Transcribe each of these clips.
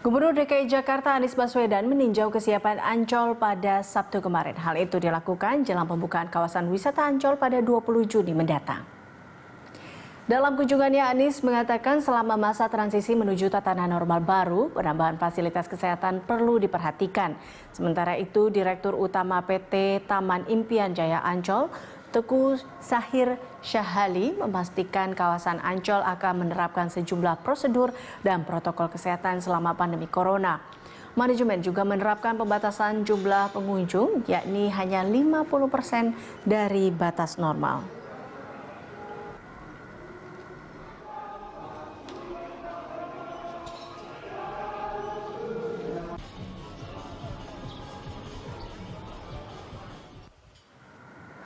Gubernur DKI Jakarta Anies Baswedan meninjau kesiapan Ancol pada Sabtu kemarin. Hal itu dilakukan jelang pembukaan kawasan wisata Ancol pada 20 Juni mendatang. Dalam kunjungannya, Anies mengatakan selama masa transisi menuju tatanan normal baru, penambahan fasilitas kesehatan perlu diperhatikan. Sementara itu, Direktur Utama PT Taman Impian Jaya Ancol, Teguh Sahir Syahali, memastikan kawasan Ancol akan menerapkan sejumlah prosedur dan protokol kesehatan selama pandemi corona. Manajemen juga menerapkan pembatasan jumlah pengunjung, yakni hanya 50% dari batas normal.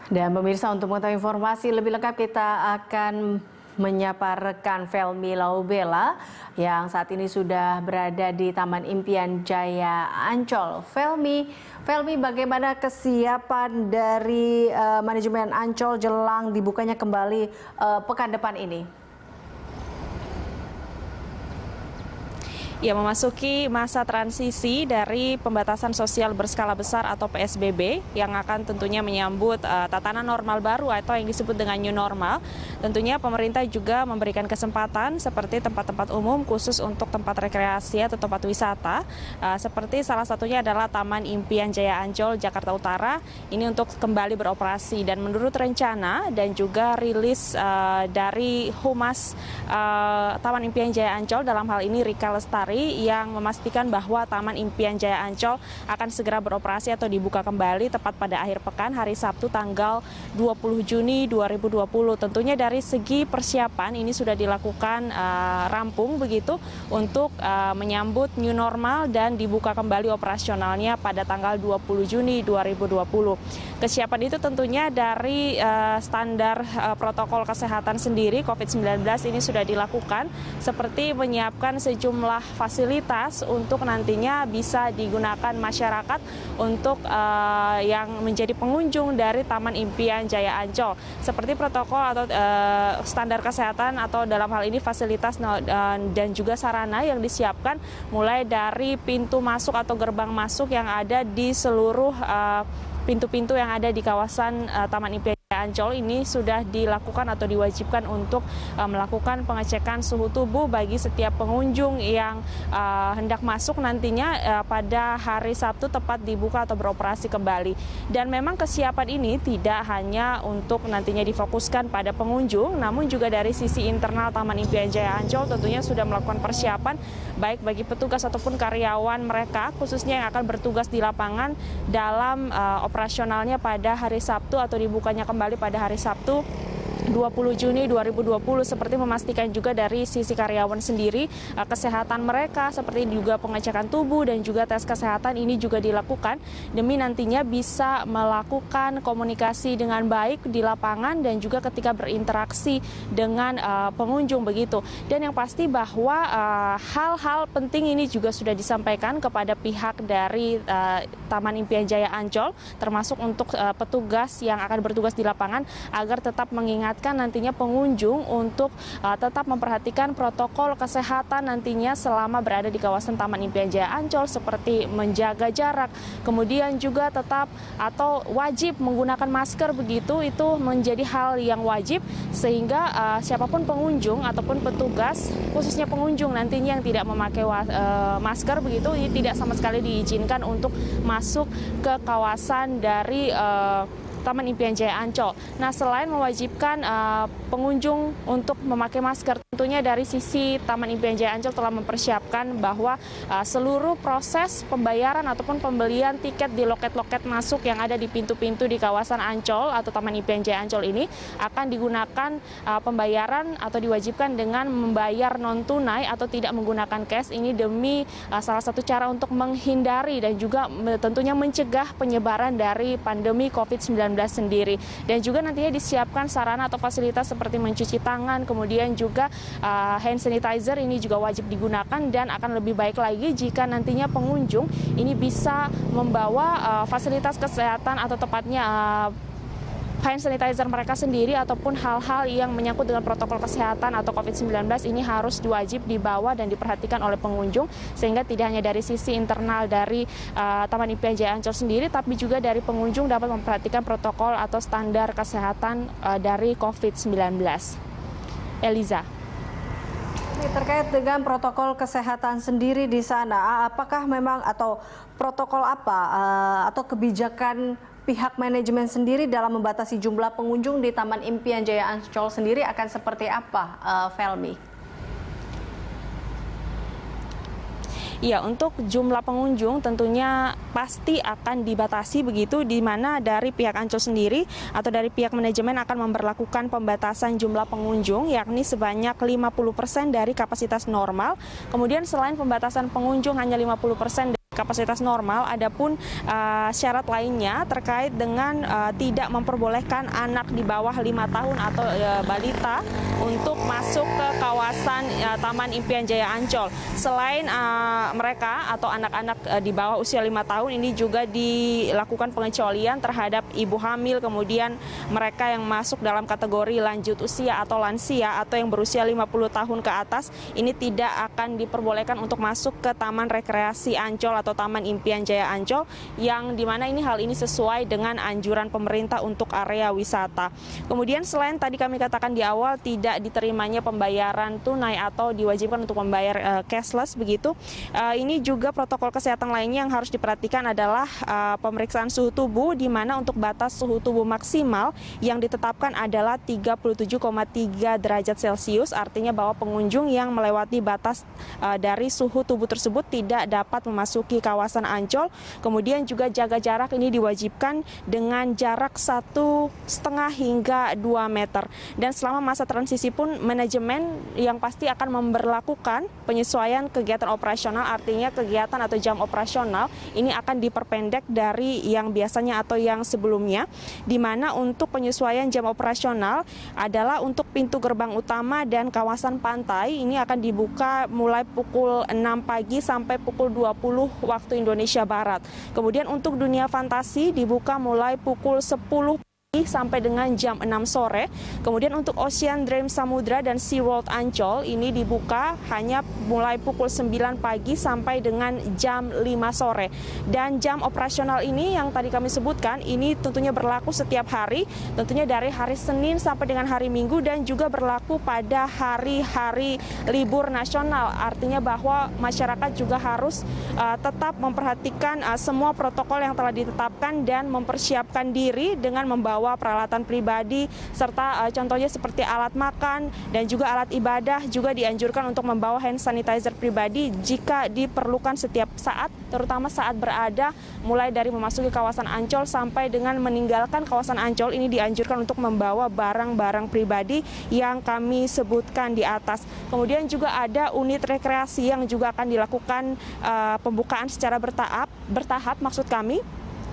Dan pemirsa, untuk mengetahui informasi lebih lengkap kita akan menyapa rekan Felmi Laubela yang saat ini sudah berada di Taman Impian Jaya Ancol. Felmi, bagaimana kesiapan dari manajemen Ancol jelang dibukanya kembali pekan depan ini? Ya, memasuki masa transisi dari pembatasan sosial berskala besar atau PSBB yang akan tentunya menyambut tatanan normal baru atau yang disebut dengan new normal. Tentunya pemerintah juga memberikan kesempatan seperti tempat-tempat umum khusus untuk tempat rekreasi atau tempat wisata. Seperti salah satunya adalah Taman Impian Jaya Ancol, Jakarta Utara. Ini untuk kembali beroperasi dan menurut rencana dan juga rilis dari Humas Taman Impian Jaya Ancol dalam hal ini Rika Lestari yang memastikan bahwa Taman Impian Jaya Ancol akan segera beroperasi atau dibuka kembali tepat pada akhir pekan hari Sabtu tanggal 20 Juni 2020. Tentunya dari segi persiapan ini sudah dilakukan rampung begitu untuk menyambut new normal dan dibuka kembali operasionalnya pada tanggal 20 Juni 2020. Kesiapan itu tentunya dari standar protokol kesehatan sendiri COVID-19 ini sudah dilakukan seperti menyiapkan sejumlah fasilitas untuk nantinya bisa digunakan masyarakat untuk yang menjadi pengunjung dari Taman Impian Jaya Ancol. Seperti protokol atau standar kesehatan atau dalam hal ini fasilitas dan juga sarana yang disiapkan mulai dari pintu masuk atau gerbang masuk yang ada di seluruh pintu-pintu yang ada di kawasan Taman Impian Ancol ini sudah dilakukan atau diwajibkan untuk melakukan pengecekan suhu tubuh bagi setiap pengunjung yang hendak masuk nantinya pada hari Sabtu tepat dibuka atau beroperasi kembali. Dan memang kesiapan ini tidak hanya untuk nantinya difokuskan pada pengunjung, namun juga dari sisi internal Taman Impian Jaya Ancol tentunya sudah melakukan persiapan baik bagi petugas ataupun karyawan mereka khususnya yang akan bertugas di lapangan dalam operasionalnya pada hari Sabtu atau dibukanya kembali pada hari Sabtu 20 Juni 2020 seperti memastikan juga dari sisi karyawan sendiri kesehatan mereka seperti juga pengecekan tubuh dan juga tes kesehatan ini juga dilakukan demi nantinya bisa melakukan komunikasi dengan baik di lapangan dan juga ketika berinteraksi dengan pengunjung begitu. Dan yang pasti bahwa hal-hal penting ini juga sudah disampaikan kepada pihak dari Taman Impian Jaya Ancol termasuk untuk petugas yang akan bertugas di lapangan agar tetap mengingatkan nantinya pengunjung untuk tetap memperhatikan protokol kesehatan nantinya selama berada di kawasan Taman Impian Jaya Ancol seperti menjaga jarak, kemudian juga tetap atau wajib menggunakan masker begitu, itu menjadi hal yang wajib sehingga siapapun pengunjung ataupun petugas khususnya pengunjung nantinya yang tidak memakai masker begitu ini tidak sama sekali diizinkan untuk masuk ke kawasan dari Taman Impian Jaya Ancol. Nah, selain mewajibkan pengunjung untuk memakai masker, tentunya dari sisi Taman Impian Jaya Ancol telah mempersiapkan bahwa seluruh proses pembayaran ataupun pembelian tiket di loket-loket masuk yang ada di pintu-pintu di kawasan Ancol atau Taman Impian Jaya Ancol ini akan digunakan pembayaran atau diwajibkan dengan membayar non-tunai atau tidak menggunakan cash. Ini demi salah satu cara untuk menghindari dan juga tentunya mencegah penyebaran dari pandemi COVID-19 sendiri. Dan juga nantinya disiapkan sarana atau fasilitas seperti mencuci tangan, kemudian juga hand sanitizer ini juga wajib digunakan dan akan lebih baik lagi jika nantinya pengunjung ini bisa membawa fasilitas kesehatan atau tepatnya hand sanitizer mereka sendiri ataupun hal-hal yang menyangkut dengan protokol kesehatan atau COVID-19 ini harus wajib dibawa dan diperhatikan oleh pengunjung, sehingga tidak hanya dari sisi internal dari Taman Impian Jaya Ancol sendiri, tapi juga dari pengunjung dapat memperhatikan protokol atau standar kesehatan dari COVID-19. Eliza. Terkait dengan protokol kesehatan sendiri di sana, apakah memang atau protokol apa atau kebijakan pihak manajemen sendiri dalam membatasi jumlah pengunjung di Taman Impian Jaya Ancol sendiri akan seperti apa, Felmi? Ya, untuk jumlah pengunjung tentunya pasti akan dibatasi begitu, di mana dari pihak Ancol sendiri atau dari pihak manajemen akan memberlakukan pembatasan jumlah pengunjung yakni sebanyak 50% dari kapasitas normal. Kemudian selain pembatasan pengunjung hanya 50% kapasitas normal, adapun syarat lainnya terkait dengan tidak memperbolehkan anak di bawah 5 tahun atau balita untuk masuk ke kawasan Taman Impian Jaya Ancol. Selain mereka atau anak-anak di bawah usia 5 tahun ini juga dilakukan pengecualian terhadap ibu hamil, kemudian mereka yang masuk dalam kategori lanjut usia atau lansia atau yang berusia 50 tahun ke atas ini tidak akan diperbolehkan untuk masuk ke Taman Rekreasi Ancol atau Taman Impian Jaya Ancol, yang dimana hal ini sesuai dengan anjuran pemerintah untuk area wisata. Kemudian selain tadi kami katakan di awal tidak diterimanya pembayaran tunai atau diwajibkan untuk membayar cashless begitu, ini juga protokol kesehatan lainnya yang harus diperhatikan adalah pemeriksaan suhu tubuh, di mana untuk batas suhu tubuh maksimal yang ditetapkan adalah 37,3 derajat Celcius, artinya bahwa pengunjung yang melewati batas dari suhu tubuh tersebut tidak dapat memasuki kawasan Ancol. Kemudian juga jaga jarak ini diwajibkan dengan jarak 1,5 hingga 2 meter. Dan selama masa transisi pun manajemen yang pasti akan memberlakukan penyesuaian kegiatan operasional, artinya kegiatan atau jam operasional ini akan diperpendek dari yang biasanya atau yang sebelumnya, di mana untuk penyesuaian jam operasional adalah untuk pintu gerbang utama dan kawasan pantai ini akan dibuka mulai pukul 6 pagi sampai pukul 20 waktu Indonesia Barat. Kemudian untuk dunia fantasi dibuka mulai pukul 10 sampai dengan jam 6 sore. Kemudian untuk Ocean Dream Samudra dan SeaWorld Ancol ini dibuka hanya mulai pukul 9 pagi sampai dengan jam 5 sore. Dan jam operasional ini yang tadi kami sebutkan ini tentunya berlaku setiap hari, tentunya dari hari Senin sampai dengan hari Minggu, dan juga berlaku pada hari-hari libur nasional. Artinya bahwa masyarakat juga harus tetap memperhatikan semua protokol yang telah ditetapkan dan mempersiapkan diri dengan membawa peralatan pribadi serta contohnya seperti alat makan dan juga alat ibadah. Juga dianjurkan untuk membawa hand sanitizer pribadi jika diperlukan setiap saat, terutama saat berada mulai dari memasuki kawasan Ancol sampai dengan meninggalkan kawasan Ancol. Ini dianjurkan untuk membawa barang-barang pribadi yang kami sebutkan di atas. Kemudian juga ada unit rekreasi yang juga akan dilakukan pembukaan secara bertahap maksud kami.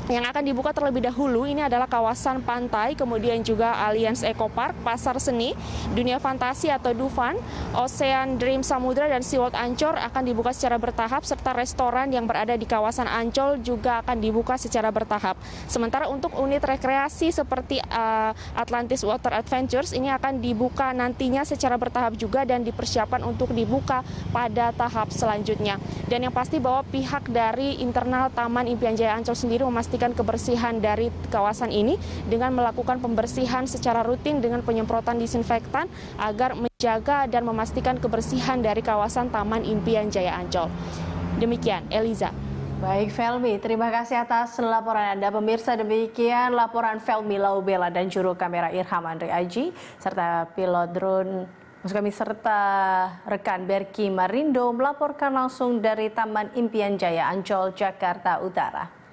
Yang akan dibuka terlebih dahulu ini adalah kawasan pantai, kemudian juga Alliance Eco Park, Pasar Seni, Dunia Fantasi atau Dufan, Ocean Dream Samudra dan SeaWorld Ancol akan dibuka secara bertahap, serta restoran yang berada di kawasan Ancol juga akan dibuka secara bertahap. Sementara untuk unit rekreasi seperti Atlantis Water Adventures ini akan dibuka nantinya secara bertahap juga dan dipersiapkan untuk dibuka pada tahap selanjutnya. Dan yang pasti bahwa pihak dari internal Taman Impian Jaya Ancol sendiri memastikan kebersihan dari kawasan ini dengan melakukan pembersihan secara rutin dengan penyemprotan disinfektan agar menjaga dan memastikan kebersihan dari kawasan Taman Impian Jaya Ancol. Demikian, Eliza. Baik, Felmi, terima kasih atas laporan Anda. Pemirsa, demikian laporan Felmi Laubela dan juru kamera Irham Andri Aji serta pilot drone serta rekan Berki Marindo melaporkan langsung dari Taman Impian Jaya Ancol, Jakarta Utara.